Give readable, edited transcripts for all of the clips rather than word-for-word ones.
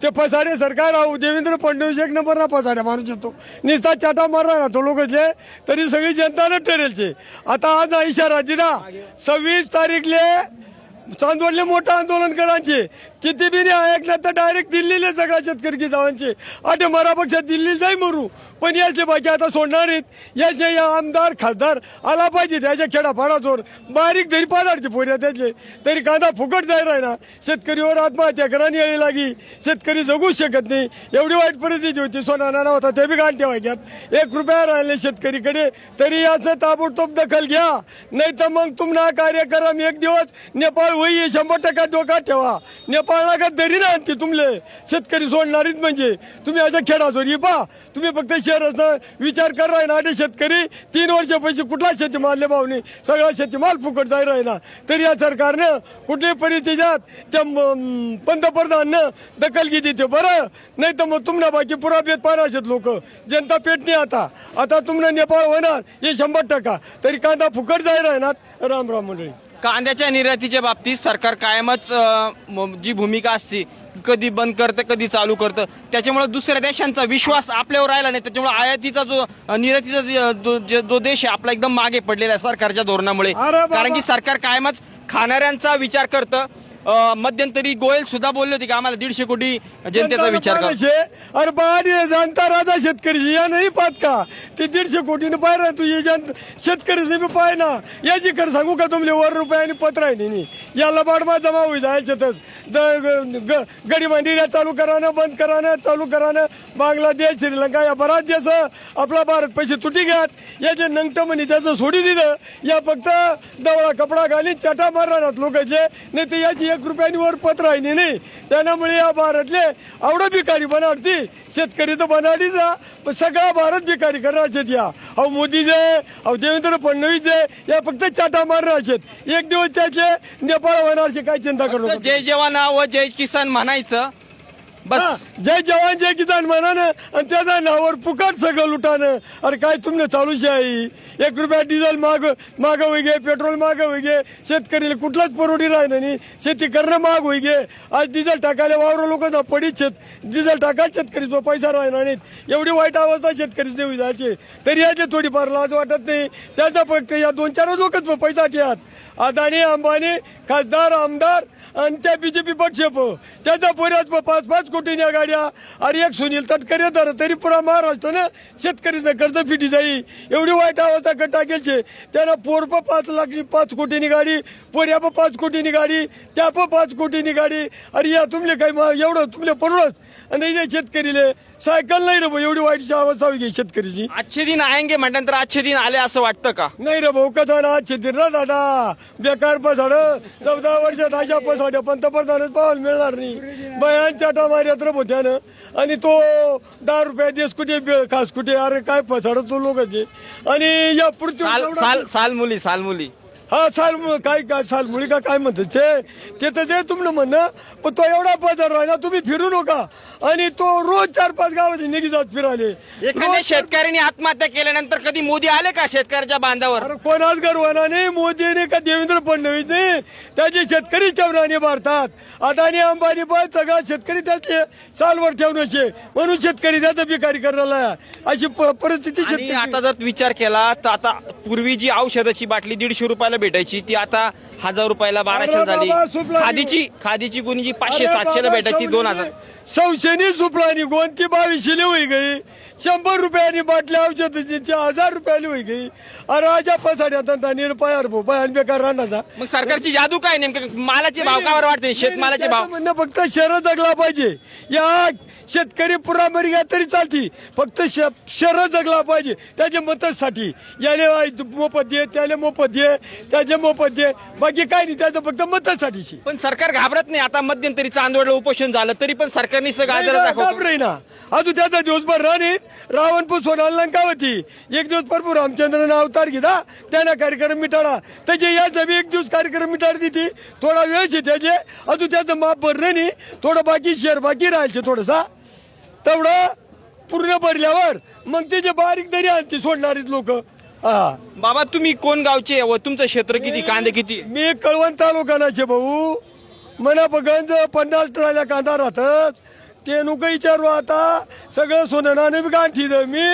ते फसाडे सरकार देवेंद्र फडणवीस एक नंबरला फसाड्या मारू शकतो, निस्ता चाटा मारणार ना तो लोकचे, तरी सगळी जनताने ठरेलचे. आता आज इशारा दिला 26 तारीखले चांदवडले मोठं आंदोलन करायचे, किती बी नाही ऐकलं तर डायरेक्ट दिल्लीला सगळ्या शेतकरी की जावांचे आटे मरा पक्षात दिल्लीला जाई मरू, पण याचे बाकी आता सोडणार आहेत. याचे या आमदार खासदार आला पाहिजे त्याच्या खेडापाडाचोर बारीक तरी पादाडचे पोऱ्या त्याचे, तरी कांदा फुकट जाय राहिना, शेतकरीवर आत्महत्या करायला यायला लागी, शेतकरी जगूच शकत नाही. एवढी वाईट परिस्थिती होती, सोना नाना होता ते बी गाण ठेवायच्यात, 1 रुपया राहिले शेतकरीकडे, तरी याचं ताबडतोब दखल घ्या, नाही तर मग तुम्हाला कार्यक्रम एक दिवस नेपाळ होई 100% डोक्यात ठेवा. नेपाळला का दरी ना आणते तुमले शेतकरी सोडणारीच, म्हणजे तुम्ही अशा खेळाचोरी पा, तुम्ही फक्त शहराचा विचार कर राही ना. शेतकरी 3 वर्ष पैसे कुठला शेतीमालले भावने सगळा शेतीमाल फुकट जाय राहिला, तरी या सरकारनं कुठल्याही परिस्थितीत त्या पंतप्रधाननं दखल घेतली ते बरं, नाही तर मग तुम्हाला बाकी पुरा पेट पाहिजे लोक, जनता पेट नाही. आता तुम्हाला नेपाळ होणार हे 100%, तरी कांदा फुकट जाय राहणार. राम राम मंडळी. कांद्याच्या निर्यातीच्या बाबतीत सरकार कायमच जी भूमिका असते, कधी बंद करतं कधी चालू करतं, त्याच्यामुळे दुसऱ्या देशांचा विश्वास आपल्यावर राहिला नाही. त्याच्यामुळे आयातीचा जो निर्यातीचा जो देश आहे आपला एकदम मागे पडलेला आहे सरकारच्या धोरणामुळे, कारण की सरकार कायमच खाणाऱ्यांचा विचार करतं. मध्यंतरी गोयल सुद्धा बोलले होते की आम्हाला 150 कोटी जनतेचा विचार करा. अरे बाहेर जाणता राजा शेतकरी या नाही पाहत का, ते 150 कोटीने पाहिजे तू ये शेतकरीचे बी पाय ना. याची कर सांगू का तुमले वर रुपयाने पत्र आहे नाही, याला बाडमा जमा होई जायचंच. गडी मंदिरा चालू करानं बंद करानं चालू करानं, बांगलादेश श्रीलंका या बराच देश आपला भारत पैसे तुटी घ्यात, याचे नंगट म्हणे त्याचं सोडी दिलं, या फक्त दवळा कपडा घाली चाटा मारणार लोकांचे, नाही तर याची 1 रुपयानी वर पत्र आहे नाही. त्यामुळे या भारतले आवडं भिकारी बनाडती, शेतकरी तर बनाडीचा, पण सगळा भारत भिकारी करणार शेत. या अहो मोदीचे अहो देवेंद्र फडणवीसचे या फक्त चाटा मारणार शेत, एक दिवस त्याचे नेपाळ होणार काय चिंता करू. जय जवान व जय किसान म्हणायचं बस. जय जवान जय किसान म्हणानं आणि त्याच्या नावावर फुकट सगळं लुटानं. अरे काय तुमने चालूच आहे, 1 रुपया डिझेल माग होई गे, पेट्रोल माग होई गे, शेतकरीला कुठलाच परवडी राहिलं नाही, शेती करणं माग होई गे. आज डिझेल टाकायला वावर लोक ना पडीत डिझेल टाकायला शेतकरीचा पैसा राहणार नाहीत, एवढी वाईट अवस्था शेतकरीच देऊ जायचे, तरी याचे थोडीफार लाज वाटत नाही. त्याचा फक्त या 2-4 लोकच पैसा ठेवात, अदानी अंबानी खासदार आमदार आणि त्या बीजेपी पक्ष त्याचा पुऱ्याच 5-5 कोटीच्या गाड्या. अरे एक सुनील तटकरे तर तरी पुरा महाराष्ट्र ना शेतकरीचं कर्ज फिटी जाई, एवढी वाईट अवस्था कर टाकेलचे. त्यानं पोर 5 लाख 5 कोटीनी गाडी, पोऱ्या 5 कोटीनी गाडी, त्या 5 कोटीनी गाडी. अरे या तुमले काही एवढं तुमले परवडच, आणि शेतकरीले सायकल नाही रे भाऊ, एवढी वाईट अवस्था होई शेतकरीची. आजचे दिन आएंगे म्हटल्यानंतर आजचे दिन आले असं वाटतं का? नाही रे भाऊ, कसा ना आजचे दिन ना दादा बेकार पसाड, 14 वर्षात अशा पसाड्या पंतप्रधानच पाहायला मिळणार नाही. बयान चाटा मार्यात रे त्यानं, आणि तो 10 रुपया देश कुठे खास कुठे. अरे काय पसाड तो लोकांचे. आणि या पृथ्वी सालमुली हा सालमुळी का काय म्हणतो ते तर जे तुमनं म्हणणं, पण तो एवढा पसार राहिला तुम्ही फिरू नका. आणि तो रोज 4-5 गावाची निघी जात फिराले. एखाद्या शेतकऱ्यांनी आत्महत्या केल्यानंतर कधी मोदी आले का शेतकऱ्याच्या बांधावर? अरे कोणाच गर्वाना नाही, मोदीने का देवेंद्र फडणवीसने त्याचे शेतकरी चवराने भारतात. अदानी अंबानी पण सगळा शेतकरी त्याचे सालवर ठेवण्याचे, म्हणून शेतकरी त्याचा भिकारी करायला अशी परिस्थिती. आणि आता जर विचार केला तर आता पूर्वी जी औषधाची बाटली 150 रुपयाला भेटायची ती आता 1000 रुपयाला 1200 झाली. खादीची गुणीची 500-700 भेटायची 2000. सौशेनी सुपलानी गोंती 2200 होई गई, 100 रुपयानी बाटली औषधाची 1000 रुपयाला होई गई. अरे राजा पसाड्या निरपायार भोपाय बेकार राहण्याचा. मग सरकारची जादू काय नेमकं? मालाचे भाव कावर वाढते? शेतमालाचे भाव म्हणणं फक्त शहर जगला पाहिजे. या शेतकरी पुरा मरी घ्या तरी चालती, फक्त शहर जगला पाहिजे त्याच्या मतासाठी. याले मोफत दे, त्याला मोफत दे, त्याचे मोफत दे, बाकी काय नाही, त्याचं फक्त मतासाठी. पण सरकार घाबरत नाही. आता मध्यंतरी चांदवडला उपोषण झालं तरी पण सरकारने घाबरे ना. अजून त्याचा दिवसभर राहणीत रावणपूर सोडायला लंकावती, 1 दिवस प्रभू रामचंद्रने अवतार घेता, त्याने कार्यक्रम मिटाळा. त्याचे या जमी 1 दिवस कार्यक्रम मिटाळ देते, थोडा वेळ त्याचे अजून त्याचं माप भरलं नाही, थोडं बाकी शेअर बाकी राहायचे थोडसा, तेवढं पूर्ण भरल्यावर मग त्याचे बारीक दरी आणते सोडणारीच लोक. बाबा तुम्ही कोण गावचे व तुमचं क्षेत्र किती, कांदे किती? मी कळवण तालुकानाचे भाऊ, म्हणा गंज 50 ट्रायला कांदा राहतच ते नुका विचारू आता सगळं सोनं नाणे बी गांठी मी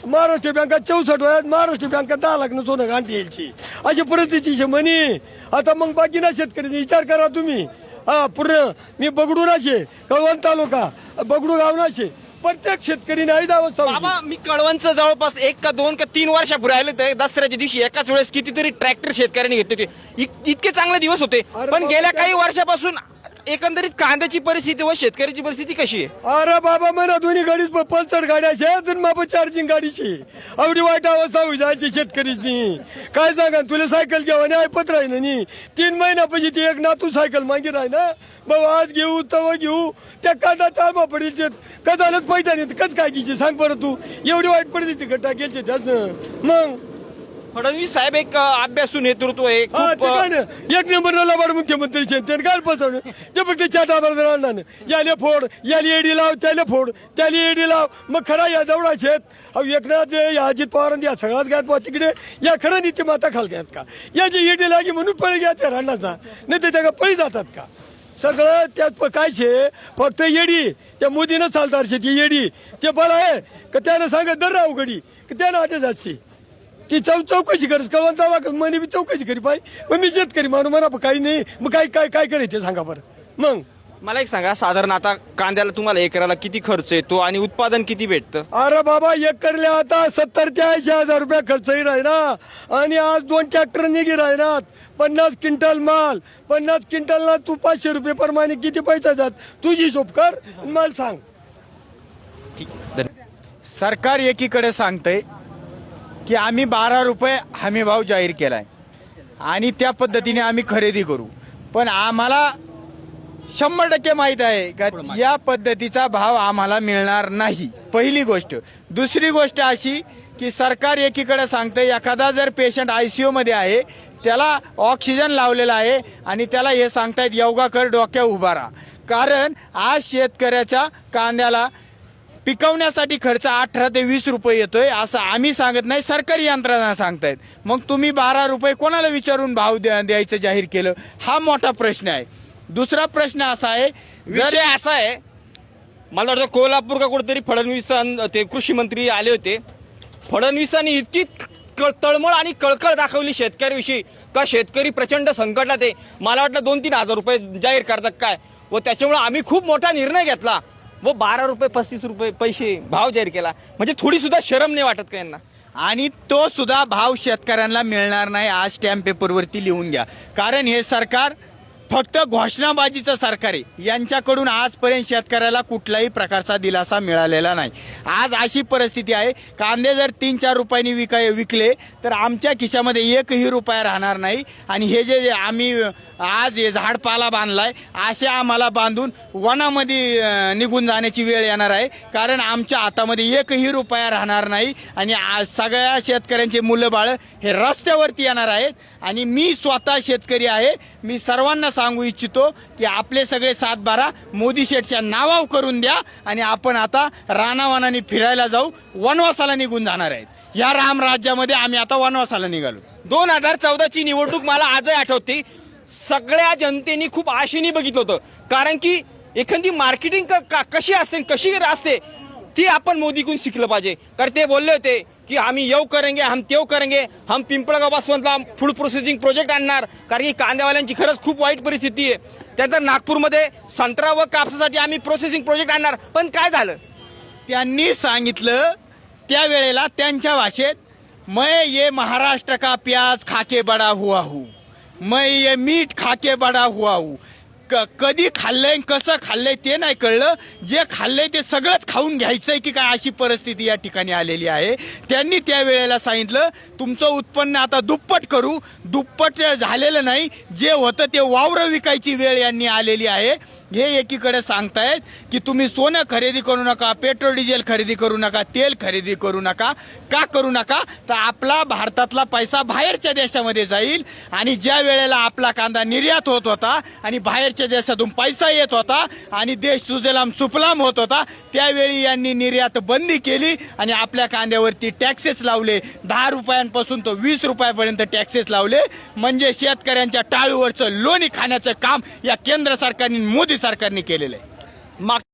महाराष्ट्र बँकात 64 वयात महाराष्ट्र बँकात 10 लाख सोनं गांठी यायची अशी परिस्थितीची म्हणी आता मग बाकी ना शेतकऱ्याचा विचार करा तुम्ही हा पूर्ण मी बगडू नाशे कळवण तालुका बगडू गाव नाशे प्रत्येक शेतकरी नाही अवस्था बाबा मी कळवणचं जवळपास 1 का 2 का 3 वर्षापूर्वी आले होते दसऱ्याच्या दिवशी एकाच वेळेस कितीतरी ट्रॅक्टर शेतकऱ्यांनी घेतले होते इतके चांगले दिवस होते पण गेल्या काही वर्षापासून एकंदरीत कांद्याची परिस्थिती व शेतकऱ्याची परिस्थिती कशी आहे अरे बाबा म्हणा दोन्ही गाडीच पल्सर गाड्या आहेत मग चार्जिंग गाडीची एवढी वाईट अवस्था होई जायची शेतकरीची काय सांगा तुला सायकल घ्यावं नाही ऐपत राही ना 3 महिन्यापाशी ती एक नातू सायकल मागे राही ना भाऊ आज घेऊ तव घेऊ त्या कांदा चालमा पडेल कजालच पैसा नाही कच काय घ्यायची सांग बरं तू एवढी वाईट परिस्थिती घटा गेली त्याच मग फडणवीस साहेब एक अभ्यासू नेतृत्व आहे हा, खूप ते काय ना, एक नंबरला लबाड मुख्यमंत्री त्यांनी काय पसवलं ते फक्त चाटावर आणलं याले फोड याली एडी लाव त्याला फोड त्याला एडी लाव मग खरा या जवळ शेत एकनाथ या अजित पवारांनी या सगळ्याच घ्यात तिकडे या खरं नीती माता खाल घ्यात का याची एडी लागी म्हणून पळी घ्या त्या राणाचा नाही तर त्या पळी जातात का सगळं त्यात काय छे फक्त येडी त्या मोदीनं चालतात शेती येडी ते बल आहे का त्यानं सांगत दर उघडी त्यानं अटक असते ती चौकशी करस कळवंता म्हणे मी चौकशी करी पाहिजे मग मी शेतकरी मानू म्हणा काही नाही मग काय काय काय करायचं सांगा बरं मग मला एक सांगा साधारण आता कांद्याला तुम्हाला एकराला किती खर्च येतो आणि उत्पादन किती भेटतं अरे बाबा एक करले आता 70 ते 80 रुपये खर्चही राहिना आणि आज 2 ट्रॅक्टर निघी राहणार 50 क्विंटल माल 50 क्विंटलला तू 500 रुपये प्रमाणे किती पैसा जात तुझी हिशोब कर माल सांग ठीक आहे. सरकार एकीकडे सांगतंय की आम्ही 12 रुपये हमी भाव जाहीर केलाय आणि त्या पद्धतीने आम्ही खरेदी करू पण आम्हाला 100% माहीत आहे का या पद्धतीचा भाव आम्हाला मिळणार नाही पहिली गोष्ट दुसरी गोष्ट अशी की सरकार एकीकडे सांगतंय एखादा जर पेशंट ICU मध्ये आहे त्याला ऑक्सिजन लावलेला आहे आणि त्याला हे सांगतायत योगा कर डोक्या उभा राहा कारण आज शेतकऱ्याच्या कांद्याला पिकवण्यासाठी खर्च 18 ते 20 रुपये येतोय असं आम्ही सांगत नाही सरकारी यंत्रणा सांगतायत मग तुम्ही 12 रुपये कोणाला विचारून भाव द्यायचं जाहीर केलं हा मोठा प्रश्न आहे दुसरा प्रश्न असा आहे विषय असा आहे मला वाटतं कोल्हापूर का कुठेतरी फडणवीस ते कृषी मंत्री आले होते फडणवीसांनी इतकी तळमळ आणि कळकळ दाखवली शेतकऱ्याविषयी का शेतकरी प्रचंड संकटात आहे मला वाटलं 2-3 हजार रुपये जाहीर करतात काय व त्याच्यामुळे आम्ही खूप मोठा निर्णय घेतला व 12 रुपये 35 रुपये पैसे भाव जाहीर केला म्हणजे थोडी सुद्धा शरम नाही वाटत का यांना आणि तो सुद्धा भाव शेतकऱ्यांना मिळणार नाही आज स्टॅम्प पेपरवरती लिहून घ्या कारण हे सरकार फक्त घोषणाबाजीचं सरकार आहे यांच्याकडून आजपर्यंत शेतकऱ्याला कुठल्याही प्रकारचा दिलासा मिळालेला नाही आज अशी परिस्थिती आहे कांदे जर 3-4 रुपयांनी विकले तर आमच्या खिशामध्ये 1ही रुपया राहणार नाही आणि हे जे आम्ही आज हे झाडपाला बांधलाय असे आम्हाला बांधून वनामध्ये निघून जाण्याची वेळ येणार आहे कारण आमच्या हातामध्ये 1ही रुपया राहणार नाही आणि आज सगळ्या शेतकऱ्यांचे मुलं बाळ हे रस्त्यावरती येणार आहेत आणि मी स्वतः शेतकरी आहे मी सर्वांना सांगू इच्छितो की आपले सगळे 7-12 मोदी शेठच्या नावावर करून द्या आणि आपण आता रानावानाने फिरायला जाऊ वनवासाला निघून जाणार आहेत या राम राज्यामध्ये आम्ही आता वनवासाला निघालो 2014ची निवडणूक मला आजही आठवते सगळ्या जनतेने खूप आशेने बघितलं होतं कारण की एखादी मार्केटिंग कशी असते कशी असते ती आपण मोदीकडून शिकलं पाहिजे कारण ते बोलले होते की आम्ही येऊ करेंगे हम तेव करेंगे हम पिंपळगाव बसवंतला फूड प्रोसेसिंग प्रोजेक्ट आणणार कारण की कांद्यावाल्यांची खरंच खूप वाईट परिस्थिती आहे त्यानंतर नागपूरमध्ये संत्रा व कापसासाठी आम्ही प्रोसेसिंग प्रोजेक्ट आणणार पण काय झालं त्यांनी सांगितलं त्यावेळेला त्यांच्या भाषेत मैं ये महाराष्ट्र का प्याज खाके बडा हुआ हूँ मैं ये मीठ खाके बडा हुआ हूँ कधी खाल्लंय कसं खाल्लंय ते नाही कळलं जे खाल्लंय ते सगळंच खाऊन घ्यायचंय की काय अशी परिस्थिती या ठिकाणी आलेली आहे त्यांनी त्यावेळेला सांगितलं तुमचं उत्पन्न आता दुप्पट करू दुप्पट झालेलं नाही जे होतं ते वावरं विकायची वेळ यांनी आलेली आहे हे एकीकडे सांगतायत की तुम्ही सोनं खरेदी करू नका, पेट्रोल डिझेल खरेदी करू नका, तेल खरेदी करू नका. का करू नका? तर आपला भारतातला पैसा बाहेरच्या देशामध्ये जाईल आणि ज्या वेळेला आपला कांदा निर्यात होत होता आणि बाहेरच्या देशातून पैसा येत होता आणि देश सुजलाम सुफलाम होत होता, त्यावेळी यांनी निर्यात बंदी केली आणि आपल्या कांद्यावरती टॅक्सेस लावले. 10 रुपयांपासून तो 20 रुपयापर्यंत टॅक्सेस लावले. म्हणजे शेतकऱ्यांच्या टाळूवरचं लोणी खाण्याचं काम या केंद्र सरकारने, मोदी सरकारने केलेलं आहे.